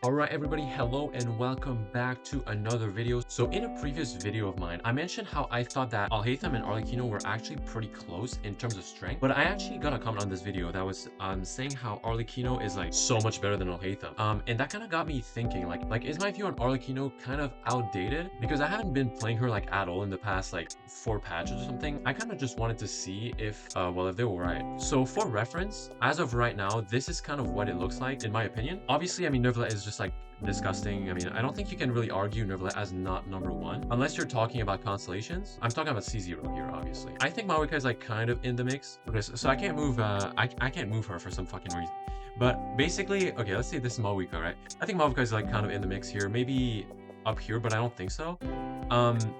Alright everybody, hello and welcome back to another video. So in a previous video of mine, I mentioned how I thought that Alhaitham and Arlecchino were actually pretty close in terms of strength, but I actually got a comment on this video that was saying how Arlecchino is like so much better than Alhaitham. And that kind of got me thinking like is my view on Arlecchino kind of outdated? Because I haven't been playing her like at all in the past like 4 patches or something. I kind of just wanted to see if if they were right. So for reference, as of right now, this is kind of what it looks like in my opinion. Obviously, I mean Nervlet is just like disgusting. I mean, I don't think you can really argue Nervlet as not number one, unless you're talking about constellations. I'm talking about C0 here, obviously. I think Maoika is like kind of in the mix. Okay, so I can't move, I can't move her for some fucking reason. But basically, okay, let's say this is Maoika, right? I think Maoika is like kind of in the mix here. Maybe up here, but I don't think so.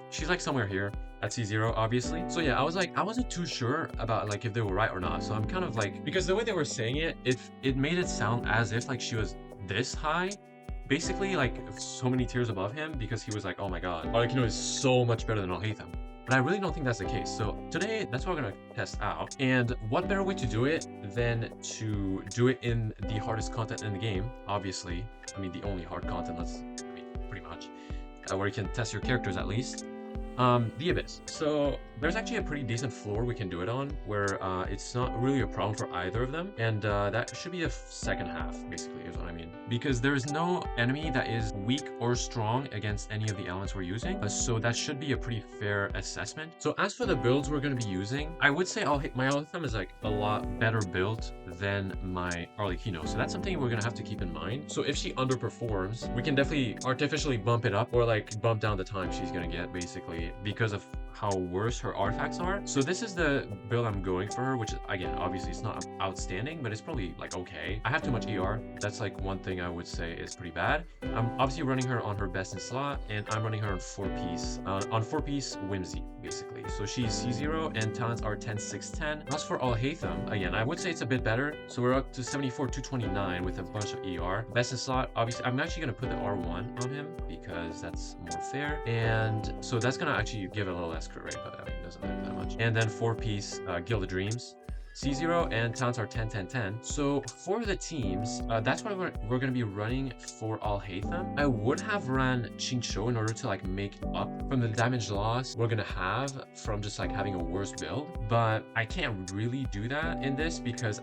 She's like somewhere here at C0, obviously. So yeah, I wasn't too sure about like if they were right or not. So I'm kind of like, because the way they were saying it, it made it sound as if like she was this high, basically like so many tiers above him, because he was like, oh my god, Arlecchino is so much better than Alhaitham. But I really don't think that's the case. So today, that's what we're gonna test out. And what better way to do it than to do it in the hardest content in the game, obviously. I mean, the only hard content, pretty much, where you can test your characters at least. The Abyss. So there's actually a pretty decent floor we can do it on, where it's not really a problem for either of them, and that should be the second half, basically, is what I mean. Because there is no enemy that is weak or strong against any of the elements we're using, so that should be a pretty fair assessment. So as for the builds we're going to be using, I would say my Alhaitham is like a lot better built than my Arlecchino, so that's something we're going to have to keep in mind. So if she underperforms, we can definitely artificially bump it up, or like bump down the time she's going to get, basically, because of how worse her artifacts are. So this is the build I'm going for her, which again, obviously it's not outstanding, but it's probably like okay. I have too much ER. That's like one thing I would say is pretty bad. I'm obviously running her on her best in slot, and I'm running her on 4-piece Whimsy, basically. So she's C0 and talents are 10, 6, 10. As for Alhaitham, again, I would say it's a bit better. So we're up to 74, 229 with a bunch of ER. Best in slot, obviously, I'm actually gonna put the R1 on him because that's more fair. And so that's gonna actually give it a little less crit rate, but I mean, it doesn't matter that much. And then 4-piece Gilded Dreams. C0 and talents are 10, 10, 10. So for the teams, that's what we're going to be running for Alhaitham. I would have ran Chincho in order to like make up from the damage loss we're going to have from just like having a worse build. But I can't really do that in this because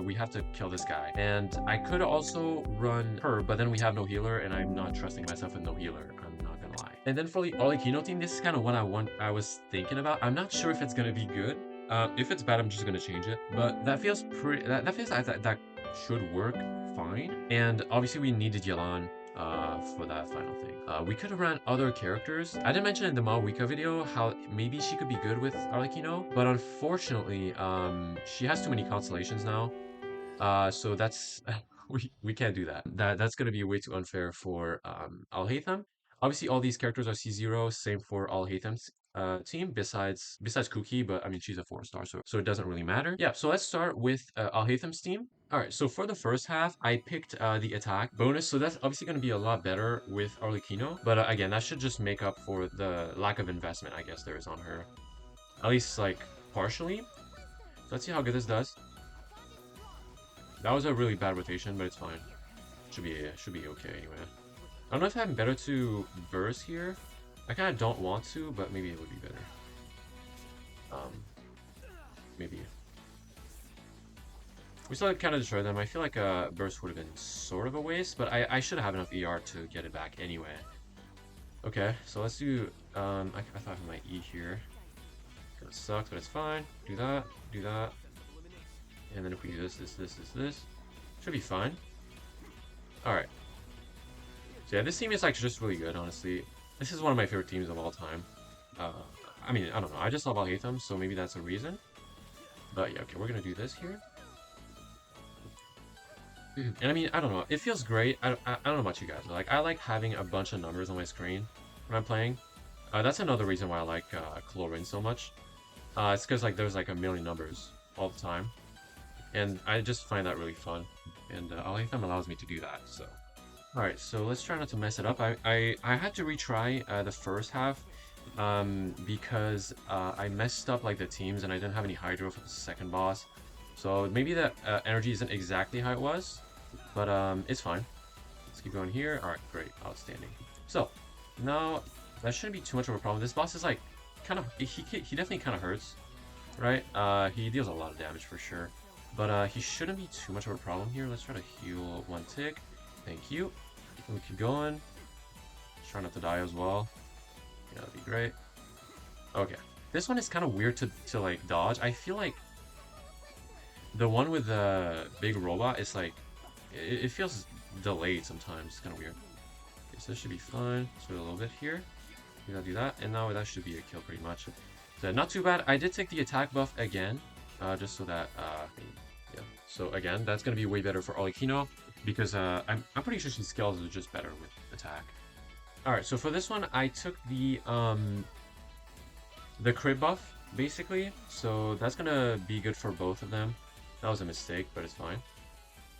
we have to kill this guy. And I could also run her, but then we have no healer, and I'm not trusting myself with no healer. I'm not gonna lie. And then for the Arlecchino team, this is kind of what I was thinking about. I'm not sure if it's going to be good. If it's bad, I'm just gonna change it. But that feels pretty. That feels like that should work fine. And obviously, we needed Yelan for that final thing. We could have ran other characters. I didn't mention in the Maoika video how maybe she could be good with Arlecchino, but unfortunately, she has too many constellations now. So that's we can't do that. That's gonna be way too unfair for Alhaitham. Obviously, all these characters are C0. Same for Alhaitham's team. Besides Kuki, but I mean she's a 4-star, so it doesn't really matter. Yeah. So let's start with Alhaitham's team. All right. So for the first half, I picked the attack bonus. So that's obviously gonna be a lot better with Arlecchino. But again, that should just make up for the lack of investment I guess there is on her, at least like partially. So let's see how good this does. That was a really bad rotation, but it's fine. Should be okay anyway. I don't know if I'm better to verse here. I kind of don't want to, but maybe it would be better. Maybe. We still kind of destroyed them. I feel like a burst would have been sort of a waste, but I should have enough ER to get it back anyway. Okay, so let's do. I thought I had my E here. Kind of sucks, but it's fine. Do that. Do that. And then if we do this, should be fine. Alright. So yeah, this team is like just really good, honestly. This is one of my favorite teams of all time. I mean, I don't know. I just love Alhaitham, so maybe that's a reason. But yeah, okay, we're gonna do this here. And I mean, I don't know. It feels great. I don't know about you guys, but like I like having a bunch of numbers on my screen when I'm playing. That's another reason why I like Chlorine so much. It's because like there's like a million numbers all the time. And I just find that really fun, and Alhaitham allows me to do that, so. Alright, so let's try not to mess it up. I had to retry the first half because I messed up like the teams and I didn't have any Hydro for the second boss. So maybe the energy isn't exactly how it was, but it's fine. Let's Keep going here. Alright, great. Outstanding. So, now, that shouldn't be too much of a problem. This boss is like, kind of, he definitely kind of hurts, right? He deals a lot of damage for sure. But he shouldn't be too much of a problem here. Let's try to heal one tick. Thank you. And we keep going. Try not to die as well. Yeah, that'd be great. Okay. This one is kind of weird to like dodge. I feel like the one with the big robot is like, it feels delayed sometimes. It's kind of weird. Okay, so this should be fine. Let's wait a little bit here. Do that, and now that should be a kill pretty much. So not too bad. I did take the attack buff again, just so that, yeah. So again, that's gonna be way better for Arlecchino, because I'm pretty sure she scales is just better with attack. All right, so for this one, I took the crit buff basically, so that's gonna be good for both of them. That was a mistake, but it's fine.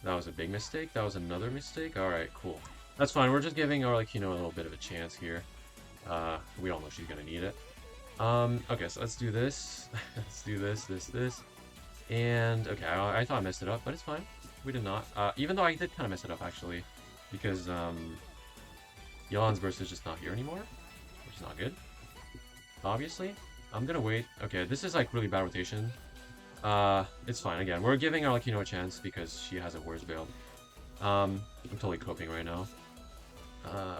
That was a big mistake. That was another mistake. All right, cool. That's fine. We're just giving Arlecchino a little bit of a chance here. We all know she's gonna need it. Okay, so let's do this. Let's do this, and okay, I thought I messed it up, but it's fine. We did not. Even though I did kind of mess it up actually, because Yelan's burst is just not here anymore, which is not good. Obviously, I'm gonna wait. Okay, this is like really bad rotation. It's fine. Again, we're giving Arlecchino a chance because she has a worse build. I'm totally coping right now.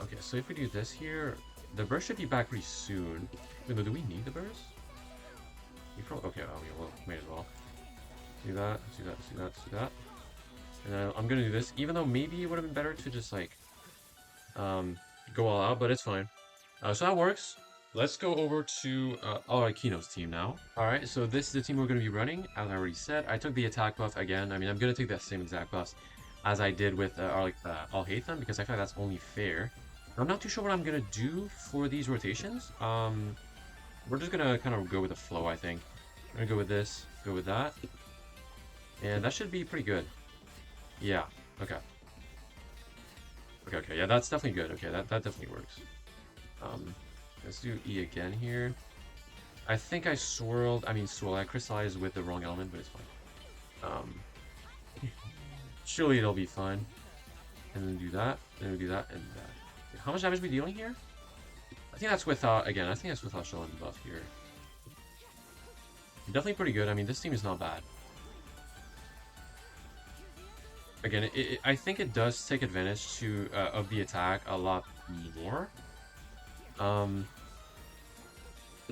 Okay, so if we do this here, the burst should be back pretty soon. Wait, do we need the burst? We probably, okay, well, may as well. Do that, do that, do that, do that. And then I'm gonna do this, even though maybe it would have been better to just like, go all out, but it's fine. So that works. Let's go over to Arlecchino's team now. Alright, so this is the team we're going to be running. As I already said, I took the attack buff again. I mean, I'm going to take that same exact buff as I did with Alhaitham, because I feel like that's only fair. I'm not too sure what I'm going to do for these rotations. We're just going to kind of go with the flow, I think. I'm going to go with this, go with that. And that should be pretty good. Yeah, okay. Okay, yeah, that's definitely good. Okay, that definitely works. Let's do E again here. I think I I crystallized with the wrong element, but it's fine. Surely it'll be fine. And then do that, and we do that, and that. How much damage are we dealing here? I think that's with, again, I think that's without showing buff here. Definitely pretty good. I mean, this team is not bad. Again, I think it does take advantage to of the attack a lot more.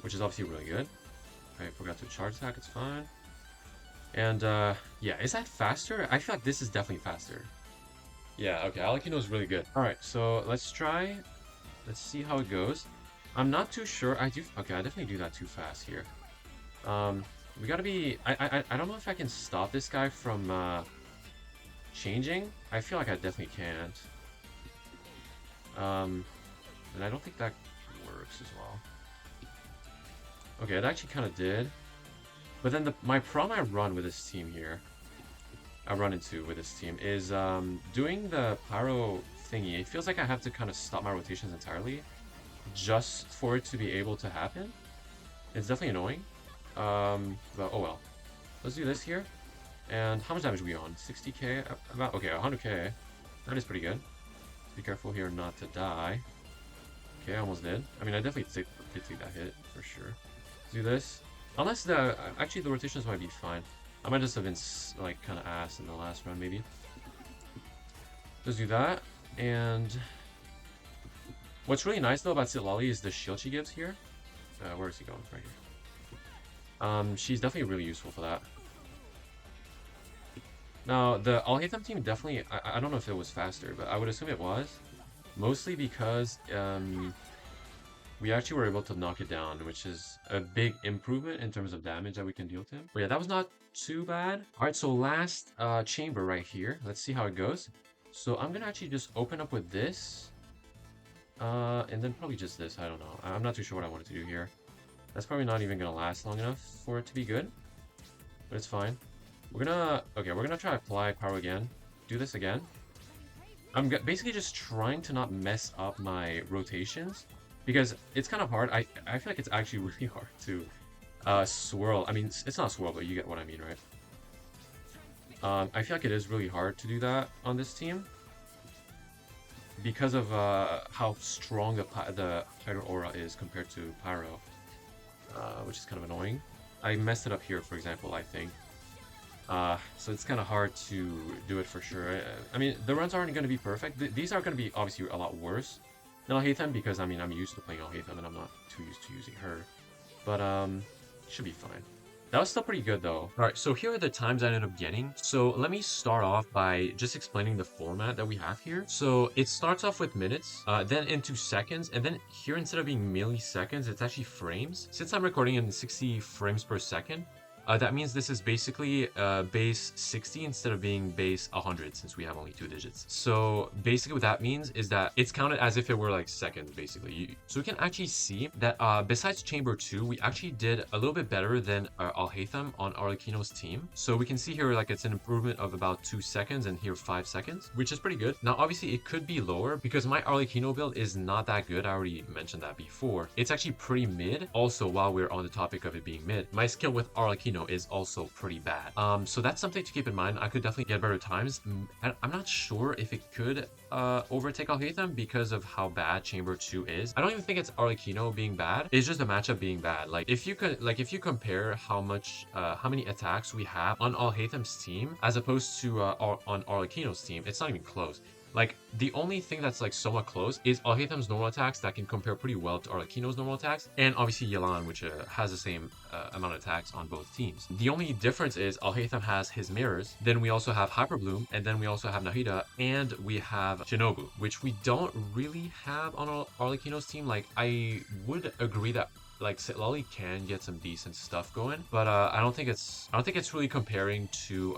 Which is obviously really good. I forgot to charge attack, it's fine. And yeah, is that faster? I feel like this is definitely faster. Yeah, okay, Arlecchino is really good. Alright, so let's try. Let's see how it goes. I'm not too sure. Okay, I definitely do that too fast here. We gotta be. I don't know if I can stop this guy from changing. I feel like I definitely can't. And I don't think that works as well. Okay, it actually kind of did. But then my problem I run with this team here, with this team, is doing the pyro thingy. It feels like I have to kind of stop my rotations entirely just for it to be able to happen. It's definitely annoying. But oh well. Let's do this here. And how much damage are we on? 60k? About, okay, 100k. That is pretty good. Be careful here not to die. Okay, I almost did. I mean, I definitely did take that hit, for sure. Let's do this. Unless actually the rotations might be fine. I might just have been, like, kind of ass in the last round, maybe. Let's do that. And what's really nice, though, about Citlali is the shield she gives here. Where is he going? Right here. She's definitely really useful for that. Now, the Alhaitham team definitely, I don't know if it was faster, but I would assume it was. Mostly because we actually were able to knock it down, which is a big improvement in terms of damage that we can deal to him. But yeah, that was not too bad. Alright, so last chamber right here. Let's see how it goes. So I'm going to actually just open up with this. And then probably just this, I don't know. I'm not too sure what I wanted to do here. That's probably not even going to last long enough for it to be good. But it's fine. We're gonna try to apply power again. Do this again. I'm basically just trying to not mess up my rotations because it's kind of hard. I feel like it's actually really hard to swirl. I mean, it's not swirl, but you get what I mean, right? I feel like it is really hard to do that on this team. because of how strong the Hydro Aura is compared to Pyro, which is kind of annoying. I messed it up here, for example, I think. So it's kind of hard to do it for sure. I mean, the runs aren't going to be perfect. These are going to be obviously a lot worse than Alhaitham because, I mean, I'm used to playing Alhaitham and I'm not too used to using her. But, should be fine. That was still pretty good though. Alright, so here are the times I ended up getting. So let me start off by just explaining the format that we have here. So it starts off with minutes, then into seconds, and then here instead of being milliseconds, it's actually frames. Since I'm recording in 60 frames per second, that means this is basically base 60 instead of being base 100 since we have only 2 digits. So basically what that means is that it's counted as if it were like seconds basically. So we can actually see that besides Chamber 2, we actually did a little bit better than Alhaitham on Arlecchino's team. So we can see here like it's an improvement of about 2 seconds and here 5 seconds, which is pretty good. Now obviously it could be lower because my Arlecchino build is not that good. I already mentioned that before. It's actually pretty mid. Also, while we're on the topic of it being mid, my skill with Arlecchino is also pretty bad. So that's something to keep in mind. I could definitely get better times. I'm not sure if it could overtake Alhaitham because of how bad Chamber 2 is. I don't even think it's Arlecchino being bad. It's just the matchup being bad. Like if you compare how many attacks we have on Alhaitham's team as opposed to on Arlecchino's team, it's not even close. Like, the only thing that's like somewhat close is Alhaitham's normal attacks that can compare pretty well to Arlecchino's normal attacks, and obviously Yelan, which has the same amount of attacks on both teams. The only difference is Alhaitham has his mirrors, then we also have Hyper Bloom, and then we also have Nahida, and we have Shinobu, which we don't really have on Arlecchino's team. Like, I would agree that like Sitlali can get some decent stuff going, but I don't think it's really comparing to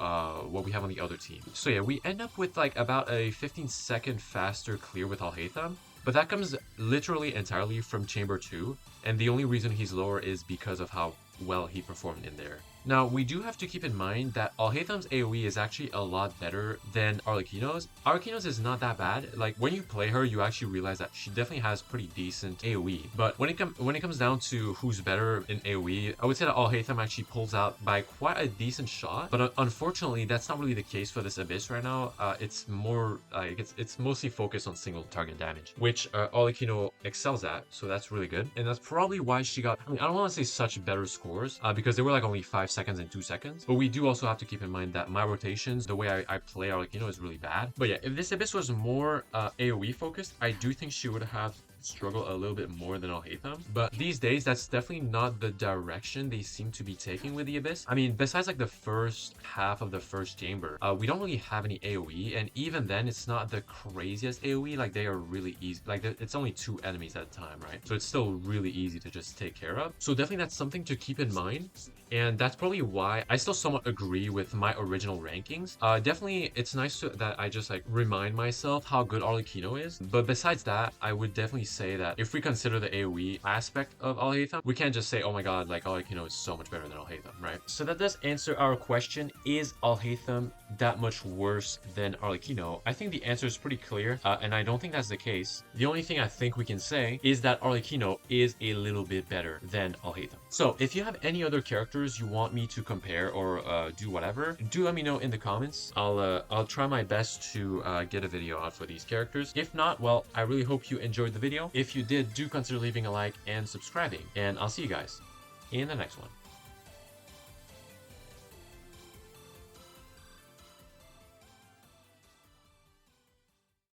what we have on the other team. So yeah, we end up with like about a 15-second faster clear with Alhaitham, but that comes literally entirely from Chamber 2, and the only reason he's lower is because of how well he performed in there. Now, we do have to keep in mind that Alhaitham's AoE is actually a lot better than Arlecchino's. Arlecchino's is not that bad. Like, when you play her, you actually realize that she definitely has pretty decent AoE. But when it comes down to who's better in AoE, I would say that Alhaitham actually pulls out by quite a decent shot. But unfortunately, that's not really the case for this Abyss right now. It's more like it's mostly focused on single target damage, which Arlecchino excels at. So that's really good. And that's probably why she got, I mean, I don't want to say such better scores because they were like only 5 seconds and 2 seconds. But we do also have to keep in mind that my rotations, the way I play Arlecchino is really bad. But yeah, if this Abyss was more AoE focused, I do think she would have struggle a little bit more than Alhaitham. But these days, that's definitely not the direction they seem to be taking with the Abyss. I mean, besides like the first half of the first chamber, we don't really have any AoE, and even then, it's not the craziest AoE. Like, they are really easy. Like, it's only 2 enemies at a time, right? So it's still really easy to just take care of. So definitely that's something to keep in mind. And that's probably why I still somewhat agree with my original rankings. Definitely, it's nice that I just like remind myself how good Arlecchino is. But besides that, I would definitely say that if we consider the AoE aspect of Alhaitham, we can't just say, oh my god, like Arlecchino is so much better than Alhaitham, right? So that does answer our question, is Alhaitham that much worse than Arlecchino? I think the answer is pretty clear, and I don't think that's the case. The only thing I think we can say is that Arlecchino is a little bit better than Alhaitham. So if you have any other characters you want me to compare or do whatever, do let me know in the comments. I'll try my best to get a video out for these characters. If not, well, I really hope you enjoyed the video. If you did, do consider leaving a like and subscribing, and I'll see you guys in the next one.